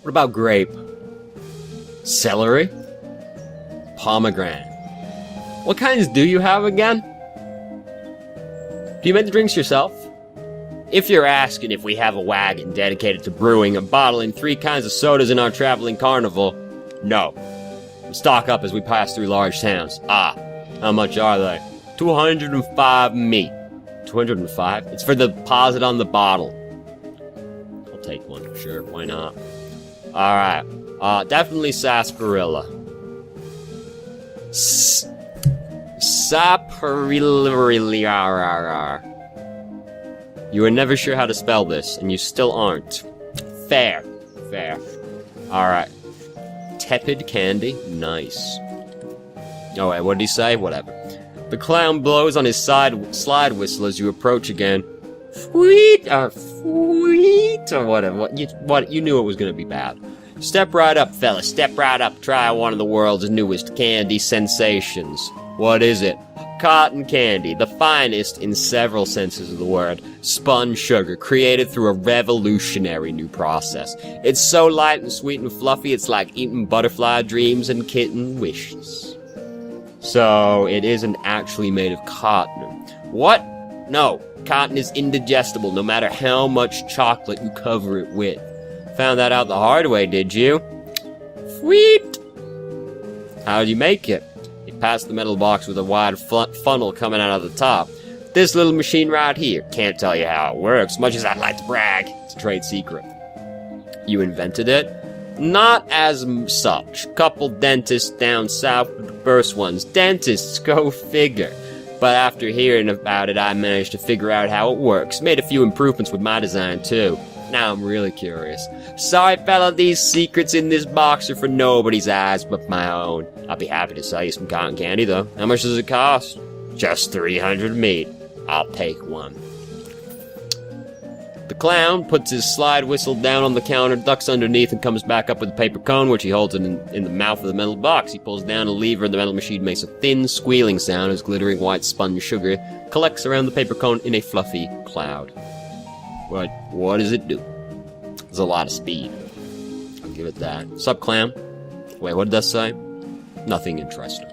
What about grape? Celery? Pomegranate. What kinds do you have again? Do you make the drinks yourself? If you're asking if we have a wagon dedicated to brewing and bottling 3 kinds of sodas in our traveling carnival, no. We stock up as we pass through large towns. Ah, how much are they? 205 meat. 205? It's for the deposit on the bottle. I'll take one, sure, why not? Alright, definitely sarsaparilla. Sarsaparilla. You were never sure how to spell this, and you still aren't. Fair. Alright. Tepid candy? Nice. Oh wait, what did he say? Whatever. The clown blows on his slide whistle as you approach again. Sweet, or whatever. You knew it was gonna be bad. Step right up, fella. Step right up. Try one of the world's newest candy sensations. What is it? Cotton candy, the finest in several senses of the word. Spun sugar, created through a revolutionary new process. It's so light and sweet and fluffy, it's like eating butterfly dreams and kitten wishes. So, it isn't actually made of cotton. What? No, cotton is indigestible no matter how much chocolate you cover it with. Found that out the hard way, did you? Sweet! How'd you make it? Past the metal box with a wide funnel coming out of the top. This little machine right here. Can't tell you how it works, much as I'd like to brag. It's a trade secret. You invented it? Not as such. Couple dentists down south were the first ones. Dentists, go figure. But after hearing about it, I managed to figure out how it works. Made a few improvements with my design, too. Now I'm really curious. Sorry, fella, these secrets in this box are for nobody's eyes but my own. I'll be happy to sell you some cotton candy, though. How much does it cost? Just 300 meat. I'll take one. The clown puts his slide whistle down on the counter, ducks underneath, and comes back up with a paper cone, which he holds in the mouth of the metal box. He pulls down a lever, and the metal machine makes a thin, squealing sound as glittering white spun sugar collects around the paper cone in a fluffy cloud. What does it do? There's a lot of speed. I'll give it that. Sup, clown? Wait, what did that say? Nothing interesting.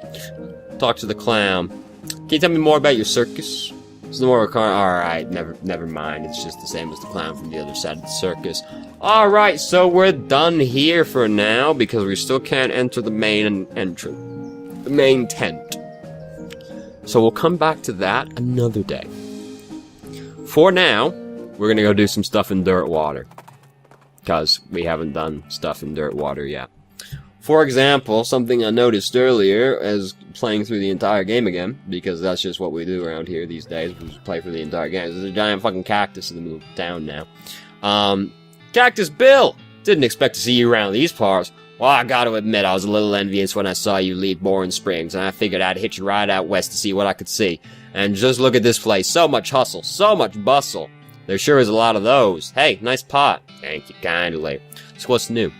Talk to the clown. Can you tell me more about your circus? It's more of a car. Alright, never mind. It's just the same as the clown from the other side of the circus. Alright, so we're done here for now, because we still can't enter the main entrance. The main tent. So we'll come back to that another day. For now, we're gonna go do some stuff in dirt water. Because we haven't done stuff in dirt water yet. For example, something I noticed earlier as playing through the entire game again, because that's just what we do around here these days, we just play through the entire game. There's a giant fucking cactus in the middle of town now. Cactus Bill! Didn't expect to see you around these parts. Well, I gotta admit, I was a little envious when I saw you leave Bourne Springs, and I figured I'd hitch a ride out west to see what I could see. And just look at this place. So much hustle, so much bustle. There sure is a lot of those. Hey, nice pot. Thank you kindly. So what's new?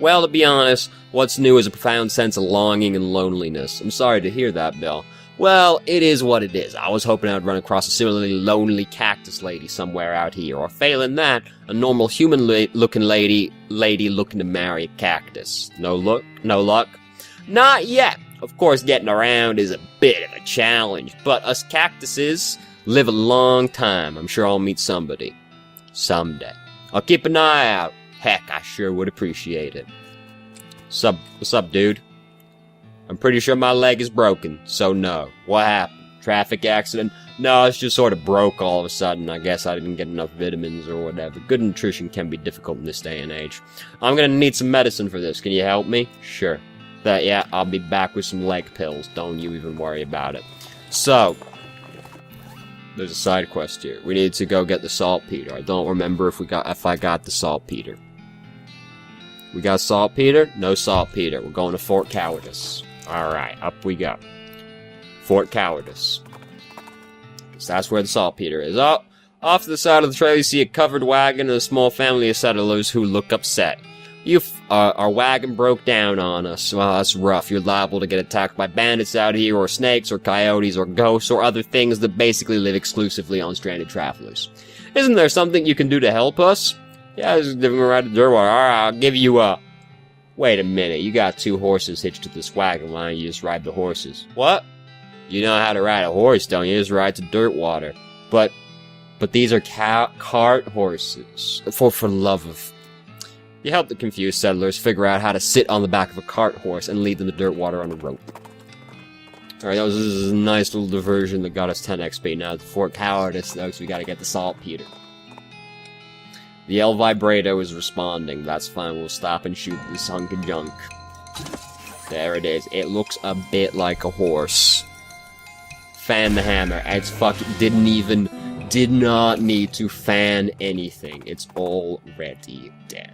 Well, to be honest, what's new is a profound sense of longing and loneliness. I'm sorry to hear that, Bill. Well, it is what it is. I was hoping I'd run across a similarly lonely cactus lady somewhere out here, or failing that, a normal human-looking lady looking to marry a cactus. No luck? Not yet. Of course, getting around is a bit of a challenge, but us cactuses live a long time. I'm sure I'll meet somebody. Someday. I'll keep an eye out. Heck, I sure would appreciate it. What's up, dude? I'm pretty sure my leg is broken, so no. What happened? Traffic accident? No, it's just sort of broke all of a sudden. I guess I didn't get enough vitamins or whatever. Good nutrition can be difficult in this day and age. I'm gonna need some medicine for this. Can you help me? Sure. Yeah, I'll be back with some leg pills. Don't you even worry about it. So, there's a side quest here. We need to go get the saltpeter. I don't remember if I got the saltpeter. We got saltpeter? No saltpeter. We're going to Fort Cowardice. Alright, up we go. Fort Cowardice. So that's where the saltpeter is. Oh, off to the side of the trail you see a covered wagon and a small family of settlers who look upset. Our wagon broke down on us. Well, that's rough. You're liable to get attacked by bandits out here, or snakes, or coyotes, or ghosts, or other things that basically live exclusively on stranded travelers. Isn't there something you can do to help us? Yeah, just give him a ride to dirt water. Alright, I'll give you a... Wait a minute, you got 2 horses hitched to this wagon. Why don't you just ride the horses? What? You know how to ride a horse, don't you? Just ride to dirt water. But these are cart horses. For love of... You help the confused settlers figure out how to sit on the back of a cart horse and lead them to dirt water on a rope. Alright, this is a nice little diversion that got us 10 XP. Now, it's Fort Cowardice, though, so we gotta get the saltpeter. The El Vibrato is responding. That's fine, we'll stop and shoot this hunk of junk. There it is. It looks a bit like a horse. Fan the hammer. It's fucking... Did not need to fan anything. It's already dead.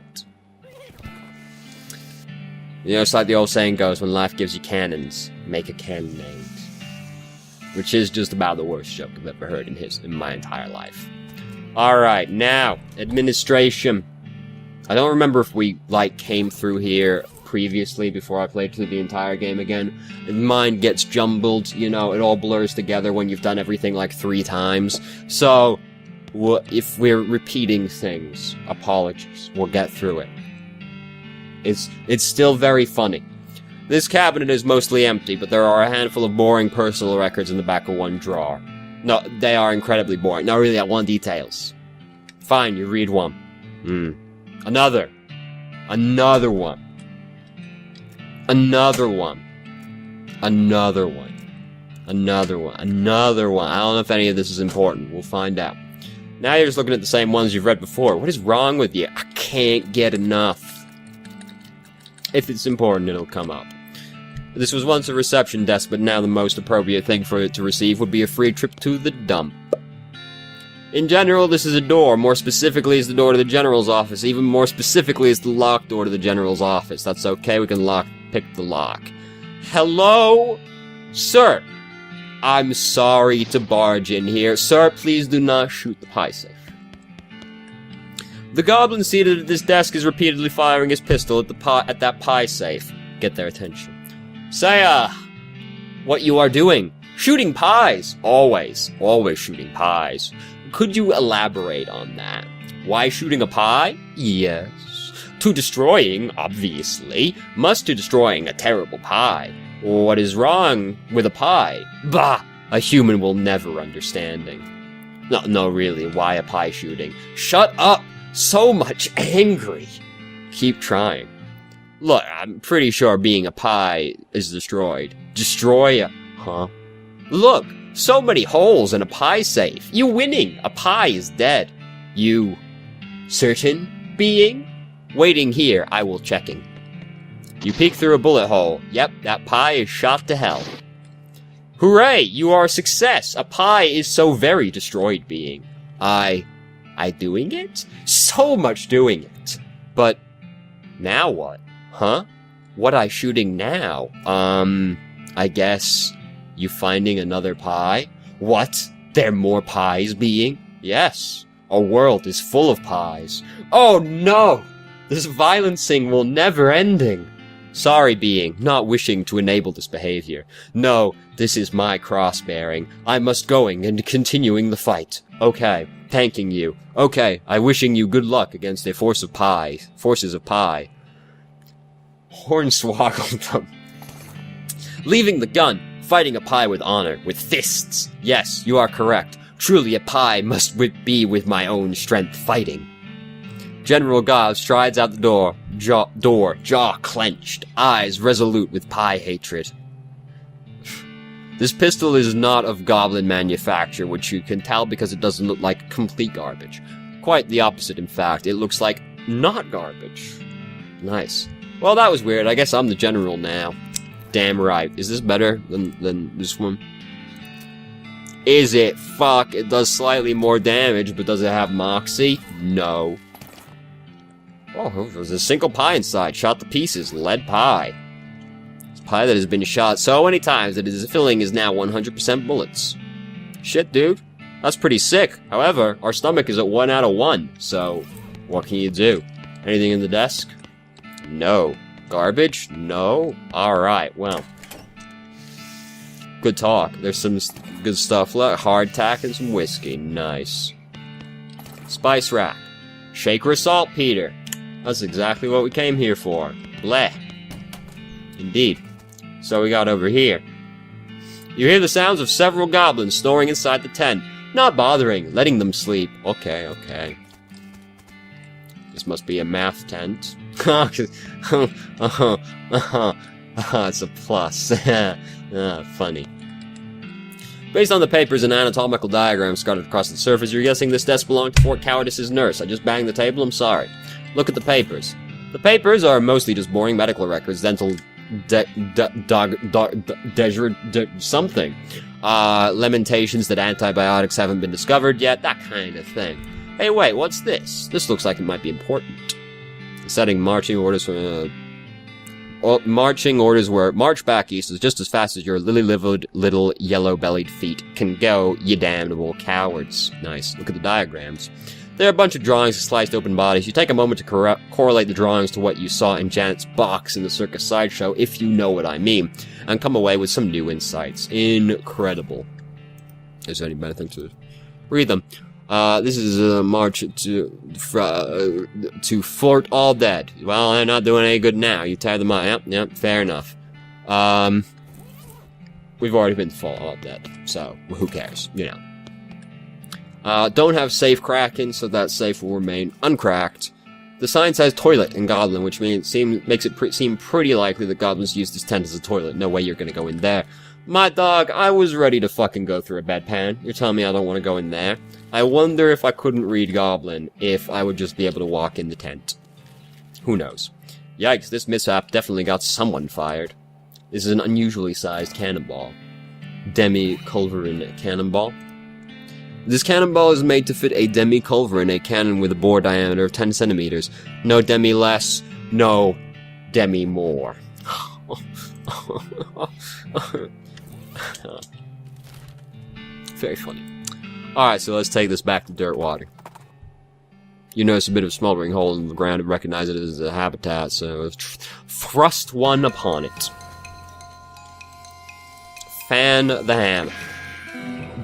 You know, it's like the old saying goes, when life gives you cannons, make a cannonade. Which is just about the worst joke I've ever heard in my entire life. Alright, now, administration. I don't remember if we, came through here previously before I played through the entire game again. Mine gets jumbled, you know, it all blurs together when you've done everything 3 times. So, if we're repeating things, apologies. We'll get through it. It's still very funny. This cabinet is mostly empty, but there are a handful of boring personal records in the back of one drawer. No, they are incredibly boring. No, really, I want details. Fine, you read one. Another. Another one. Another one. Another one. Another one. Another one. I don't know if any of this is important. We'll find out. Now you're just looking at the same ones you've read before. What is wrong with you? I can't get enough. If it's important, it'll come up. This was once a reception desk, but now the most appropriate thing for it to receive would be a free trip to the dump. In general, this is a door. More specifically, is the door to the General's office. Even more specifically, is the locked door to the General's office. That's okay, we can pick the lock. Hello? Sir. I'm sorry to barge in here. Sir, please do not shoot the pie safe. The goblin seated at this desk is repeatedly firing his pistol at that pie safe. Get their attention. Say, what you are doing? Shooting pies. Always shooting pies. Could you elaborate on that? Why shooting a pie? Yes. To destroying, obviously. Must to destroying a terrible pie. What is wrong with a pie? Bah! A human will never understanding. No, really, why a pie shooting? Shut up! So much angry. Keep trying. Look, I'm pretty sure being a pie is destroyed. Destroy a... Huh? Look, so many holes in a pie safe. You winning. A pie is dead. You... certain being? Waiting here, I will checking. You peek through a bullet hole. Yep, that pie is shot to hell. Hooray, you are a success. A pie is so very destroyed being. I doing it? So much doing it. But, now what? Huh? What I shooting now? I guess, you finding another pie? What? There more pies being? Yes. Our world is full of pies. Oh no! This violencing will never ending. Sorry being, not wishing to enable this behavior. No, this is my cross-bearing. I must going and continuing the fight. Okay, thanking you. Okay, I wishing you good luck against a forces of pie. Hornswoggled them. Leaving the gun, fighting a pie with honor, with fists. Yes, you are correct. Truly a pie must be with my own strength fighting. General Gob strides out the door, jaw clenched, eyes resolute with pie hatred. This pistol is not of goblin manufacture, which you can tell because it doesn't look like complete garbage. Quite the opposite, in fact. It looks like not garbage. Nice. Well, that was weird. I guess I'm the general now. Damn right. Is this better than this one? Is it? Fuck. It does slightly more damage, but does it have moxie? No. Oh, there's a single pie inside. Shot to pieces. Lead pie. It's pie that has been shot so many times that its filling is now 100% bullets. Shit, dude. That's pretty sick. However, our stomach is at 1 out of 1, so what can you do? Anything in the desk? No. Garbage? No? Alright, well. Good talk. There's some good stuff left. Hardtack and some whiskey. Nice. Spice rack. Shaker of saltpeter. That's exactly what we came here for. Bleh. Indeed. So we got over here. You hear the sounds of several goblins snoring inside the tent. Not bothering, letting them sleep. Okay, okay. This must be a math tent. It's a plus. Funny. Based on the papers and anatomical diagrams scattered across the surface, you're guessing this desk belonged to Fort Cowardice's nurse. I just banged the table, I'm sorry. Look at the papers. The papers are mostly just boring medical records, dental something. Lamentations that antibiotics haven't been discovered yet, that kind of thing. Hey, wait, what's this? This looks like it might be important. Setting marching orders for... marching orders were march back east as just as fast as your lily-livered little yellow-bellied feet can go, you damnable cowards. Nice. Look at the diagrams. There are a bunch of drawings of sliced open bodies. You take a moment to correlate the drawings to what you saw in Janet's box in the circus sideshow, if you know what I mean, and come away with some new insights. Incredible. Is there any better thing to read them? This is a march to Fort All Dead. Well, they're not doing any good now. You tie them up. Yep, fair enough. We've already been to Fort All Dead, so who cares, you know. Don't have safe cracking, so that safe will remain uncracked. The sign says toilet in Goblin, which makes it seem pretty likely that goblins use this tent as a toilet. No way you're gonna go in there. My dog, I was ready to fucking go through a bedpan. You're telling me I don't want to go in there? I wonder if I couldn't read Goblin, if I would just be able to walk in the tent. Who knows? Yikes, this mishap definitely got someone fired. This is an unusually sized cannonball. Demi-culverin cannonball. This cannonball is made to fit a demi-culverin, a cannon with a bore diameter of 10 centimeters. No demi less, no demi more. Very funny. Alright, so let's take this back to Dirtwater. You notice a bit of a smoldering hole in the ground and recognize it as a habitat, so thrust one upon it. Fan the hammer.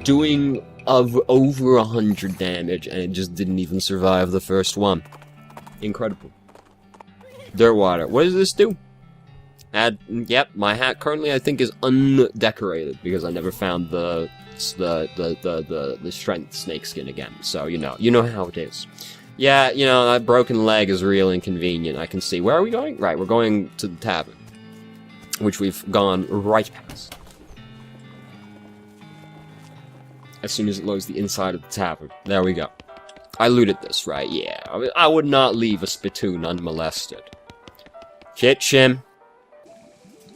Doing of over 100 damage, and it just didn't even survive the first one. Incredible. Dirtwater. What does this do? Yep, my hat currently I think is undecorated because I never found the strength snakeskin again. So you know how it is. Yeah, you know, that broken leg is real inconvenient. I can see. Where are we going? Right, we're going to the tavern, which we've gone right past. As soon as it loads the inside of the tavern. There we go. I looted this, right? Yeah. I would not leave a spittoon unmolested. Kitchen.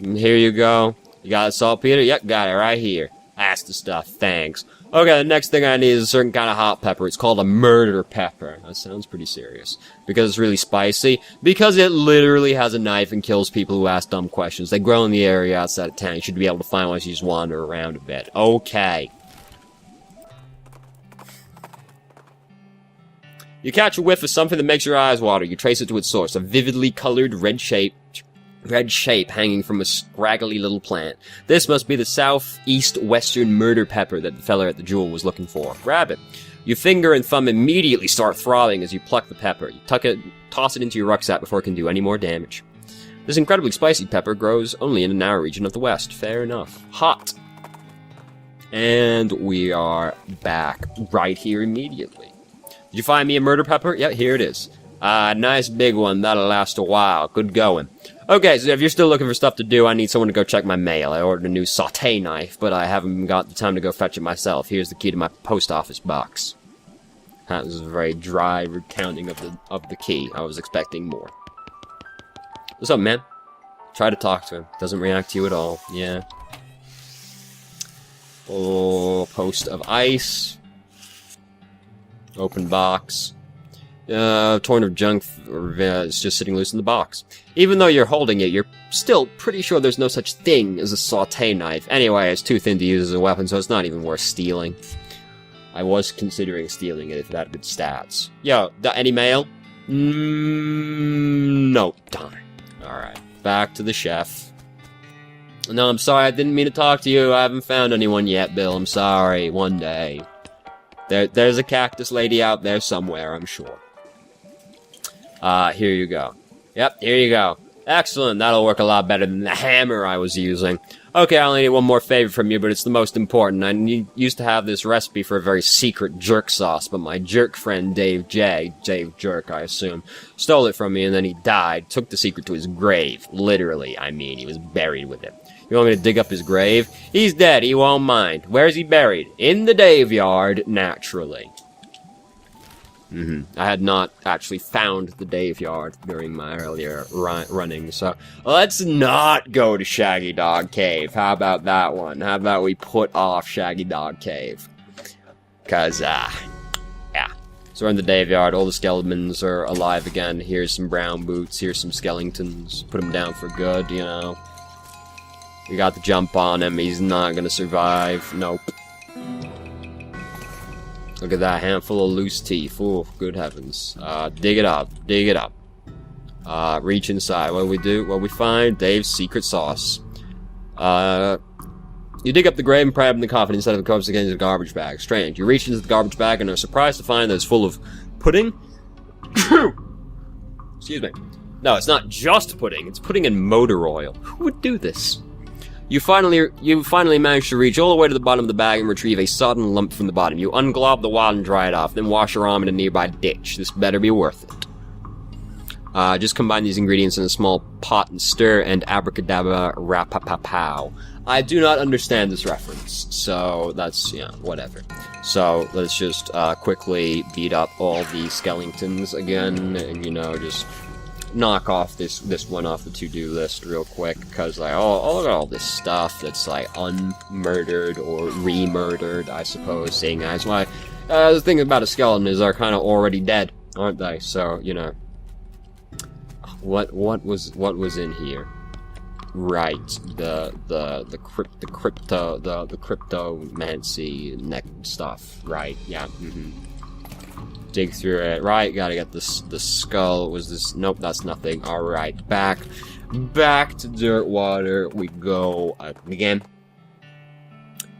Here you go. You got a saltpeter? Yep, got it right here. That's the stuff. Thanks. Okay, the next thing I need is a certain kind of hot pepper. It's called a murder pepper. That sounds pretty serious. Because it's really spicy. Because it literally has a knife and kills people who ask dumb questions. They grow in the area outside of town. You should be able to find one as you just wander around a bit. Okay. You catch a whiff of something that makes your eyes water. You trace it to its source. A vividly colored red shape hanging from a scraggly little plant. This must be the southeast-western murder pepper that the fella at the jewel was looking for. Grab it. Your finger and thumb immediately start throbbing as you pluck the pepper. You toss it into your rucksack before it can do any more damage. This incredibly spicy pepper grows only in a narrow region of the west. Fair enough. Hot. And we are back right here immediately. Did you find me a murder pepper? Yeah, here it is. Nice big one. That'll last a while. Good going. Okay, so if you're still looking for stuff to do, I need someone to go check my mail. I ordered a new sauté knife, but I haven't got the time to go fetch it myself. Here's the key to my post office box. That was a very dry recounting of the key. I was expecting more. What's up, man? Try to talk to him. Doesn't react to you at all. Yeah. Oh, post of ice. Open box. Torn of junk, it's just sitting loose in the box. Even though you're holding it, you're still pretty sure there's no such thing as a sauté knife. Anyway, it's too thin to use as a weapon, so it's not even worth stealing. I was considering stealing it if it had good stats. Yo, any mail? No. Darn. Alright, back to the chef. No, I'm sorry, I didn't mean to talk to you. I haven't found anyone yet, Bill. I'm sorry. One day. There's a cactus lady out there somewhere, I'm sure. Here you go. Yep, here you go. Excellent, that'll work a lot better than the hammer I was using. Okay, I only need one more favor from you, but it's the most important. I used to have this recipe for a very secret jerk sauce, but my jerk friend Dave Jerk, I assume, stole it from me and then he died, took the secret to his grave. Literally, I mean, he was buried with it. You want me to dig up his grave? He's dead, he won't mind. Where's he buried? In the Dave yard, naturally. I had not actually found the Dave yard during my earlier running, so let's not go to Shaggy Dog Cave. How about that one? How about we put off Shaggy Dog Cave? Cause, yeah. So we're in the Dave yard, all the skeletons are alive again. Here's some brown boots, here's some skeletons. Put them down for good, you know. We got the jump on him, he's not gonna survive. Nope. Look at that handful of loose teeth. Oh, good heavens. Dig it up. Dig it up. Reach inside. What do we do? What we find? Dave's secret sauce. You dig up the grave and pry open the coffin instead of the corpse against a garbage bag. Strange. You reach into the garbage bag and are surprised to find that it's full of pudding. Excuse me. No, it's not just pudding. It's pudding and motor oil. Who would do this? You finally manage to reach all the way to the bottom of the bag and retrieve a sodden lump from the bottom. You unglob the wad and dry it off, then wash your arm in a nearby ditch. This better be worth it. Just combine these ingredients in a small pot and stir, and abracadabra rapapapow. I do not understand this reference, so that's, yeah, whatever. So, let's just quickly beat up all the skeletons again, and, you know, just knock off this one off the to-do list real quick, because like look at all this stuff that's like unmurdered or re-murdered, I suppose, seeing as why the thing about a skeleton is they're kind of already dead, aren't they? So, you know, what was in here? Right, the cryptomancy neck stuff, right? Yeah. Dig through it. Right, gotta get the skull. Was this? Nope, that's nothing. Alright, back to dirt water we go again.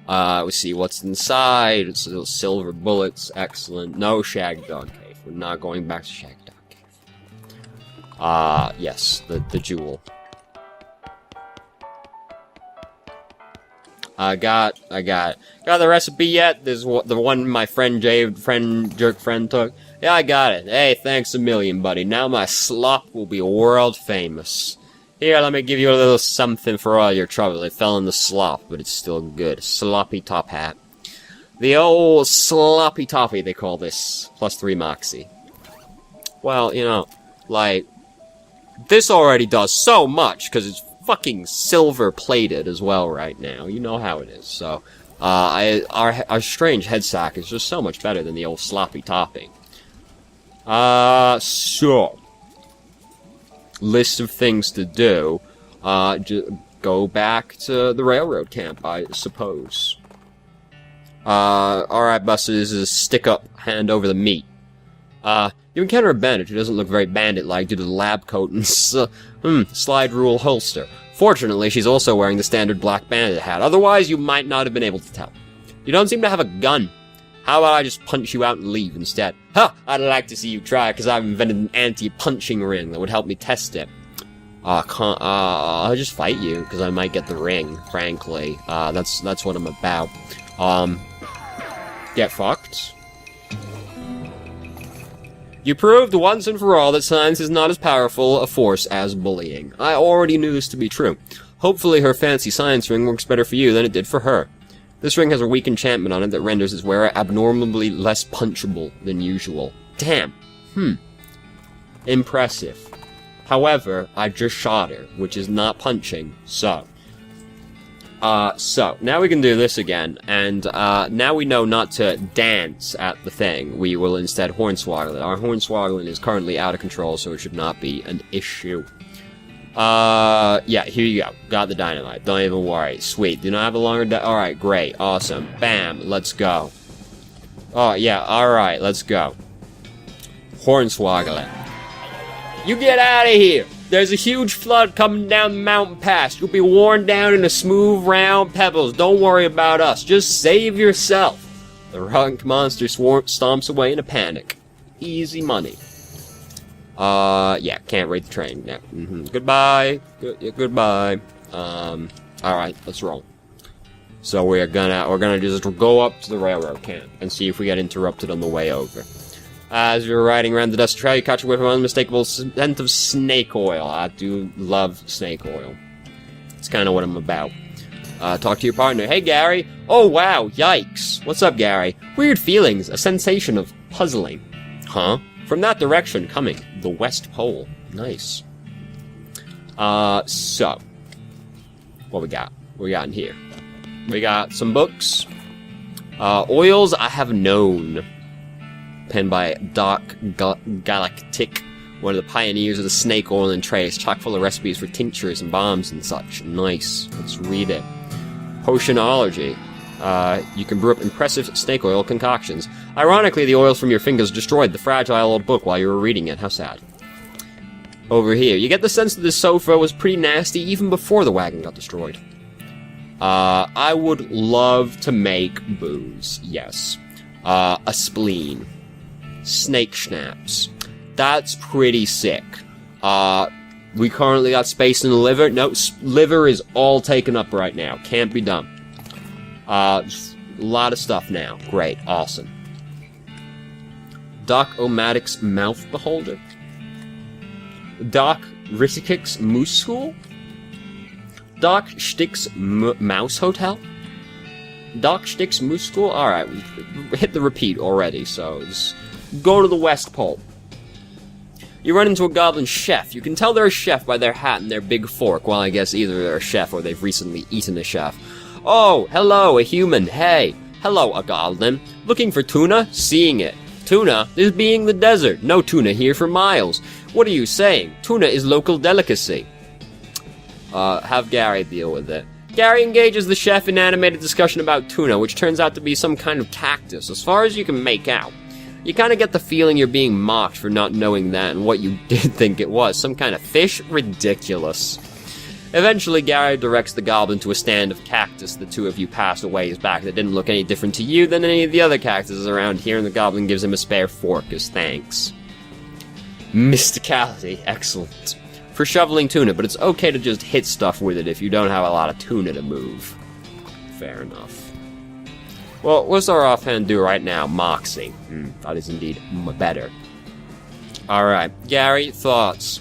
We see what's inside. It's little silver bullets. Excellent. No Shaggy Dog Cave. We're not going back to Shaggy Dog Cave. Yes, the jewel. I got the recipe yet? This is the one my jerk friend took. Yeah, I got it. Hey, thanks a million, buddy. Now my slop will be world famous. Here, let me give you a little something for all your trouble. It fell in the slop, but it's still good. Sloppy top hat. The old sloppy toffee, they call this. +3 moxie. Well, you know, like, this already does so much, because it's fucking silver plated as well right now. You know how it is. So, our strange head sack is just so much better than the old sloppy topping. So, list of things to do. Go back to the railroad camp, I suppose. Alright, buses, is stick up, hand over the meat. You encounter a bandit who doesn't look very bandit-like due to the lab coat and slide rule holster. Fortunately, she's also wearing the standard black bandit hat, otherwise you might not have been able to tell. You don't seem to have a gun. How about I just punch you out and leave instead? Huh, I'd like to see you try, because I've invented an anti-punching ring that would help me test it. I'll just fight you, because I might get the ring, frankly. That's what I'm about. Get fucked. You proved once and for all that science is not as powerful a force as bullying. I already knew this to be true. Hopefully her fancy science ring works better for you than it did for her. This ring has a weak enchantment on it that renders its wearer abnormally less punchable than usual. Damn. Impressive. However, I just shot her, which is not punching, so. Now we can do this again, and, now we know not to dance at the thing. We will instead hornswoggle it. Our hornswoggling is currently out of control, so it should not be an issue. Yeah, here you go. Got the dynamite. Don't even worry. Sweet. Do not have a longer alright, great. Awesome. Bam. Let's go. Oh, yeah, alright, let's go. Hornswoggle it. You get out of here! There's a huge flood coming down the mountain pass. You'll be worn down into smooth, round pebbles. Don't worry about us. Just save yourself. The rugged monster stomps away in a panic. Easy money. Yeah, can't rate the train. Yeah. Goodbye. Goodbye. Alright, let's roll. So we're gonna just go up to the railroad camp and see if we get interrupted on the way over. As you're riding around the dusty trail, you catch a whiff of unmistakable scent of snake oil. I do love snake oil. It's kind of what I'm about. Talk to your partner. Hey, Gary. Oh, wow. Yikes. What's up, Gary? Weird feelings. A sensation of puzzling. Huh? From that direction coming. The West Pole. Nice. So. What we got? What we got in here? We got some books. Oils I have known. Penned by Doc Galactic, one of the pioneers of the snake oil and trace, chock full of recipes for tinctures and balms and such. Nice. Let's read it. Potionology. You can brew up impressive snake oil concoctions. Ironically, the oils from your fingers destroyed the fragile old book while you were reading it. How sad. Over here, you get the sense that this sofa was pretty nasty even before the wagon got destroyed. I would love to make booze. Yes. A spleen. Snake schnapps. That's pretty sick. We currently got space in the liver. No, liver is all taken up right now. Can't be done. A lot of stuff now. Great. Awesome. Doc Omatic's Mouth Beholder. Doc Rissikik's Moose School. Doc Stick's Mouse Hotel. Doc Stick's Moose School? Alright, we hit the repeat already, so just go to the West Pole. You run into a goblin chef. You can tell they're a chef by their hat and their big fork. Well, I guess either they're a chef or they've recently eaten a chef. Oh, hello, a human. Hey. Hello, a goblin. Looking for tuna? Seeing it. Tuna? This being the desert. No tuna here for miles. What are you saying? Tuna is local delicacy. Have Gary deal with it. Gary engages the chef in animated discussion about tuna, which turns out to be some kind of cactus, as far as you can make out. You kind of get the feeling you're being mocked for not knowing that and what you did think it was. Some kind of fish? Ridiculous. Eventually, Gary directs the goblin to a stand of cactus the two of you passed a ways back that didn't look any different to you than any of the other cactuses around here, and the goblin gives him a spare fork as thanks. Mysticality. Excellent. For shoveling tuna, but it's okay to just hit stuff with it if you don't have a lot of tuna to move. Fair enough. Well, what's our offhand do right now? Moxie. That is indeed better. Alright, Gary, thoughts?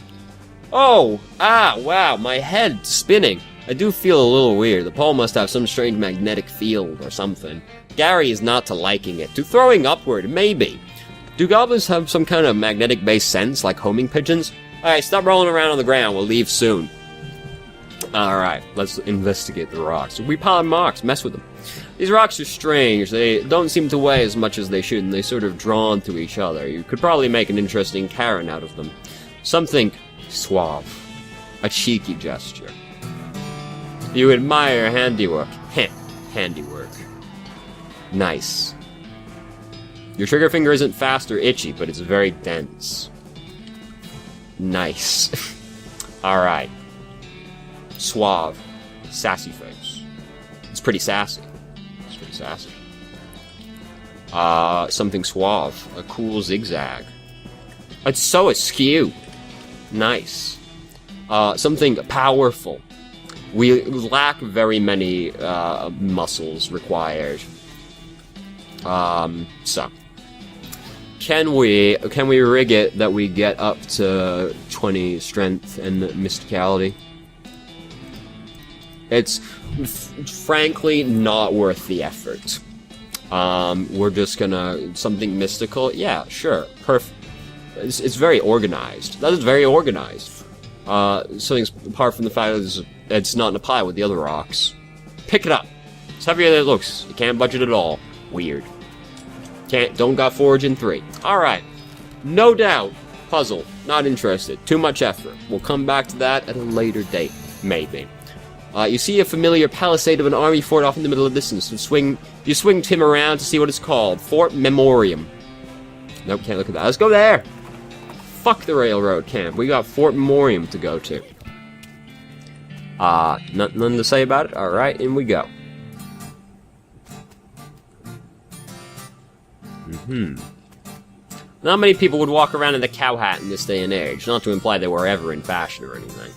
Oh! Wow, my head spinning. I do feel a little weird. The pole must have some strange magnetic field or something. Gary is not to liking it. To throwing upward, maybe. Do goblins have some kind of magnetic-based sense, like homing pigeons? Alright, stop rolling around on the ground. We'll leave soon. Alright, let's investigate the rocks. We pile rocks. Mess with them. These rocks are strange. They don't seem to weigh as much as they should, and they sort of drawn to each other. You could probably make an interesting Karen out of them. Something suave. A cheeky gesture. You admire handiwork. Heh. Handiwork. Nice. Your trigger finger isn't fast or itchy, but it's very dense. Nice. Alright. Suave. Sassy face. It's pretty sassy. It's pretty sassy. Something suave. A cool zigzag. It's so askew. Nice. Something powerful. We lack very many muscles required. So. Can we rig it that we get up to 20 strength and mysticality? It's frankly not worth the effort. We're just gonna something mystical. Yeah, sure, perfect. It's very organized. That is very organized. Something apart from the fact that it's not in a pile with the other rocks. Pick it up. It's heavier than it looks. You can't budget at all. Weird. Don't got forage in 3. Alright. No doubt. Puzzle. Not interested. Too much effort. We'll come back to that at a later date. Maybe. You see a familiar palisade of an army fort off in the middle of the distance. You swing Tim around to see what it's called. Fort Memoriam. Nope, can't look at that. Let's go there. Fuck the railroad camp. We got Fort Memoriam to go to. Nothing to say about it? Alright, in we go. Not Not many people would walk around in the cow hat in this day and age, not to imply they were ever in fashion or anything.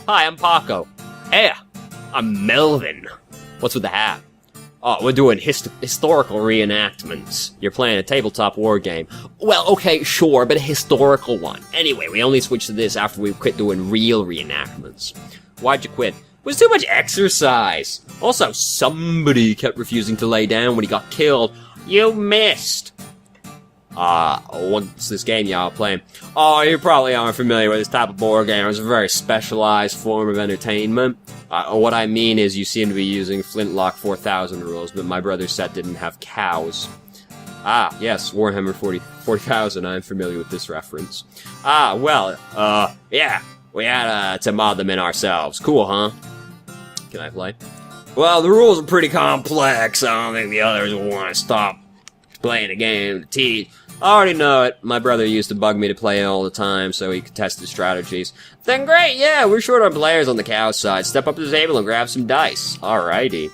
Hi, I'm Paco. Hey, I'm Melvin. What's with the hat? Oh, we're doing historical reenactments. You're playing a tabletop war game. Well, okay, sure, but a historical one. Anyway, we only switched to this after we quit doing real reenactments. Why'd you quit? It was too much exercise. Also, somebody kept refusing to lay down when he got killed. You missed. What's this game y'all playing? Oh, you probably aren't familiar with this type of board game. It's a very specialized form of entertainment. What I mean is you seem to be using Flintlock 4000 rules, but my brother's set didn't have cows. Ah, yes, Warhammer 40,000, I'm familiar with this reference. Yeah, we had to mod them in ourselves. Cool, huh? Can I play? Well, the rules are pretty complex. I don't think the others will want to stop playing the game to teach. I already know it. My brother used to bug me to play it all the time so he could test his strategies. Then great, yeah, we're short on players on the cow side. Step up to the table and grab some dice. Alrighty.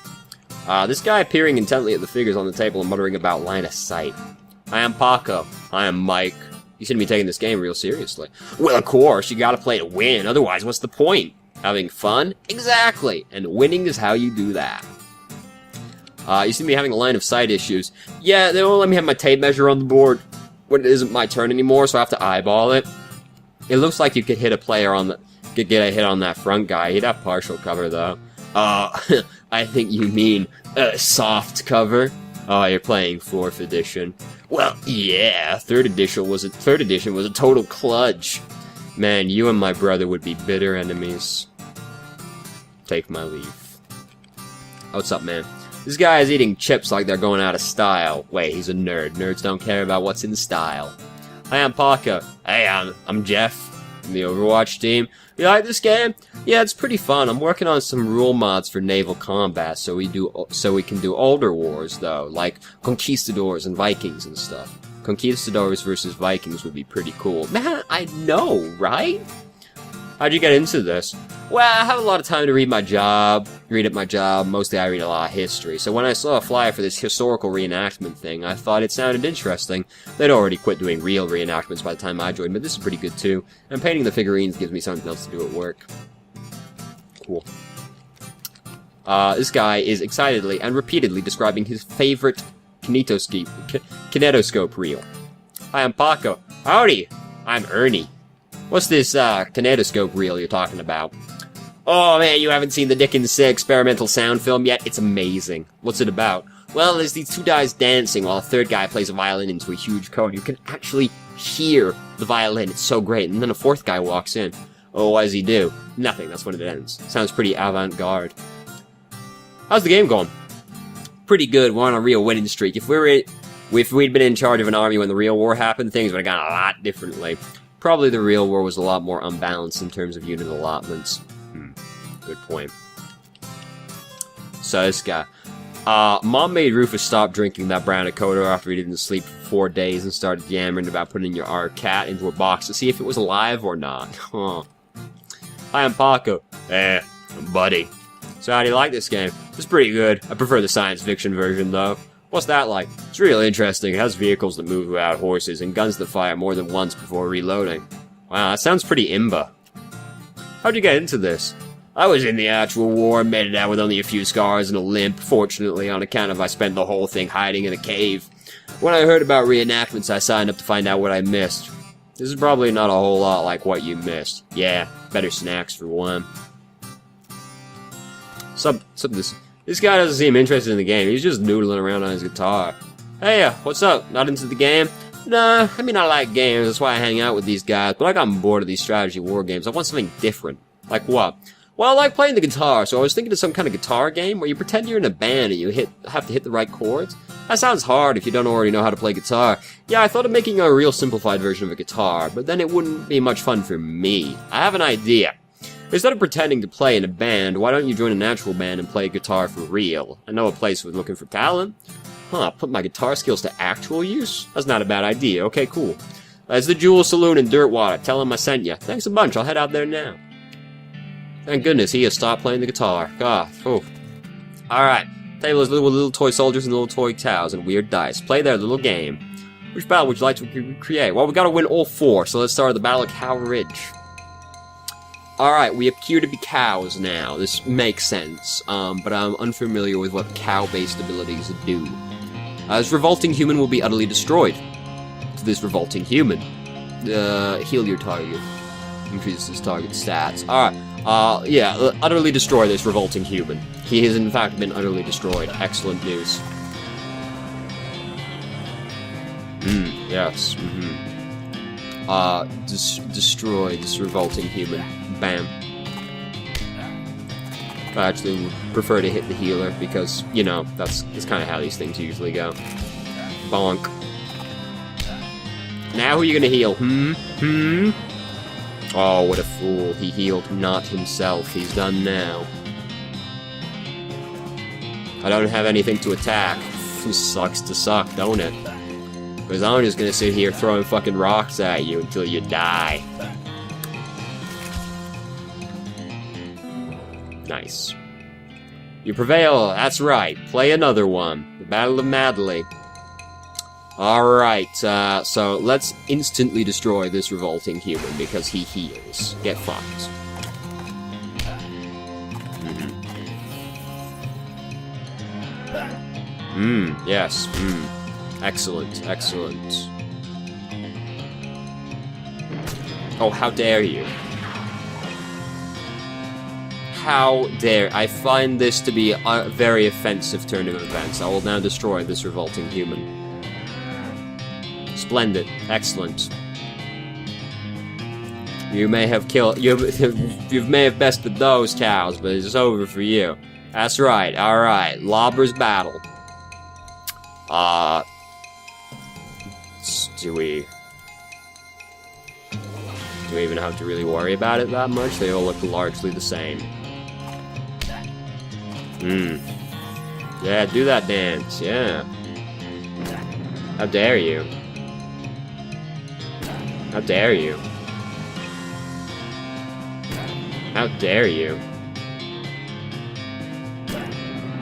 This guy peering intently at the figures on the table and muttering about line of sight. I am Paco. I am Mike. You shouldn't be taking this game real seriously. Well, of course, you gotta play to win. Otherwise, what's the point? Having fun? Exactly. And winning is how you do that. You seem to be having a line of sight issues. Yeah, they won't let me have my tape measure on the board when it isn't my turn anymore, so I have to eyeball it. It looks like you could hit a player on the... could get a hit on that front guy. He'd have partial cover, though. I think you mean, soft cover. Oh, you're playing 4th edition. Well, yeah, 3rd edition was a total kludge. Man, you and my brother would be bitter enemies. Take my leave. What's up, man? This guy is eating chips like they're going out of style. Wait, he's a nerd. Nerds don't care about what's in style. Hi, I'm Paco. Hey, I'm Jeff from the Overwatch team. You like this game? Yeah, it's pretty fun. I'm working on some rule mods for naval combat, so we can do older wars though, like conquistadors and Vikings and stuff. Conquistadors versus Vikings would be pretty cool. Man, I know, right? How'd you get into this? Well, I have a lot of time to read at my job. Mostly I read a lot of history. So when I saw a flyer for this historical reenactment thing, I thought it sounded interesting. They'd already quit doing real reenactments by the time I joined, but this is pretty good too. And painting the figurines gives me something else to do at work. Cool. This guy is excitedly and repeatedly describing his favorite kinetoscope reel. Hi, I'm Paco. Howdy, I'm Ernie. What's this, kinetoscope reel you're talking about? Oh man, you haven't seen the Dickens experimental sound film yet? It's amazing. What's it about? Well, there's these 2 guys dancing while a 3rd guy plays a violin into a huge cone. You can actually hear the violin. It's so great. And then a 4th guy walks in. Oh, what does he do? Nothing. That's when it ends. Sounds pretty avant-garde. How's the game going? Pretty good. We're on a real winning streak. If we'd been in charge of an army when the real war happened, things would have gone a lot differently. Probably the real war was a lot more unbalanced in terms of unit allotments. Good point. So this guy. Mom made Rufus stop drinking that brown Dakota after he didn't sleep for 4 days and started yammering about putting our cat into a box to see if it was alive or not. Huh. Hi, I'm Paco. Buddy. So how do you like this game? It's pretty good. I prefer the science fiction version, though. What's that like? It's really interesting. It has vehicles that move without horses and guns that fire more than once before reloading. Wow, that sounds pretty imba. How'd you get into this? I was in the actual war and made it out with only a few scars and a limp, fortunately, on account of I spent the whole thing hiding in a cave. When I heard about reenactments, I signed up to find out what I missed. This is probably not a whole lot like what you missed. Yeah, better snacks for one. This guy doesn't seem interested in the game. He's just noodling around on his guitar. Hey, what's up? Not into the game? Nah, I mean, I like games. That's why I hang out with these guys. But I got bored of these strategy war games. I want something different. Like what? Well, I like playing the guitar, so I was thinking of some kind of guitar game where you pretend you're in a band and you have to hit the right chords. That sounds hard if you don't already know how to play guitar. Yeah, I thought of making a real simplified version of a guitar, but then it wouldn't be much fun for me. I have an idea. Instead of pretending to play in a band, why don't you join a natural band and play guitar for real? I know a place with looking for talent. Huh, put my guitar skills to actual use? That's not a bad idea. Okay, cool. That's the Jewel Saloon in Dirtwater. Tell him I sent you. Thanks a bunch. I'll head out there now. Thank goodness he has stopped playing the guitar. God, oh. Alright. Table is little toy soldiers and little toy cows and weird dice. Play their little game. Which battle would you like to create? Well, we gotta win all 4, so let's start at the Battle of Cow Ridge. Alright, we appear to be cows now. This makes sense, but I'm unfamiliar with what cow-based abilities do. This revolting human will be utterly destroyed. To this revolting human. Heal your target. Increases target stats. Alright, yeah, utterly destroy this revolting human. He has in fact been utterly destroyed. Excellent news. Yes, destroy this revolting human. Bam. I actually prefer to hit the healer because, you know, that's kind of how these things usually go. Bonk. Now who are you gonna heal? Oh, what a fool. He healed not himself. He's done now. I don't have anything to attack. Sucks to suck, don't it? Because I'm just gonna sit here throwing fucking rocks at you until you die. Nice. You prevail, that's right. Play another one. The Battle of Madley. Alright, so let's instantly destroy this revolting human because he heals. Get fucked. Yes. Excellent, excellent. Oh, how dare you. How dare... I find this to be a very offensive turn of events. I will now destroy this revolting human. Splendid. Excellent. You may have killed... You may have bested those cows, but it's over for you. That's right. Alright. Lobber's battle. Do we even have to really worry about it that much? They all look largely the same. Yeah, do that dance, yeah. How dare you? How dare you? How dare you?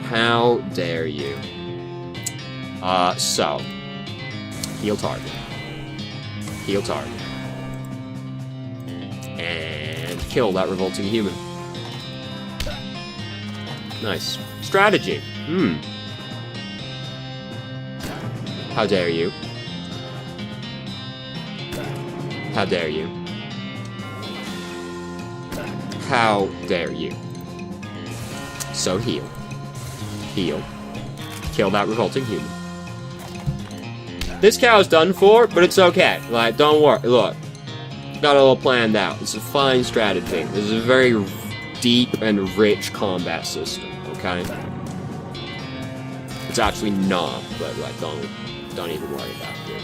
How dare you? So. Heal target. Heal target. And kill that revolting human. Nice. Strategy. How dare you? How dare you? How dare you? So heal. Heal. Kill that revolting human. This cow's done for, but it's okay. Like, don't worry. Look. Got it all planned out. It's a fine strategy. This is a very deep and rich combat system, okay? It's actually not, but like, don't even worry about it.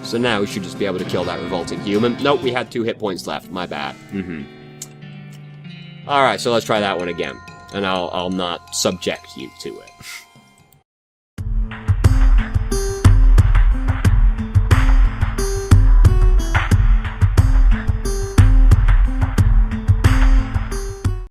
So now we should just be able to kill that revolting human. Nope, we had 2 hit points left. My bad. Alright, so let's try that one again. And I'll not subject you to it.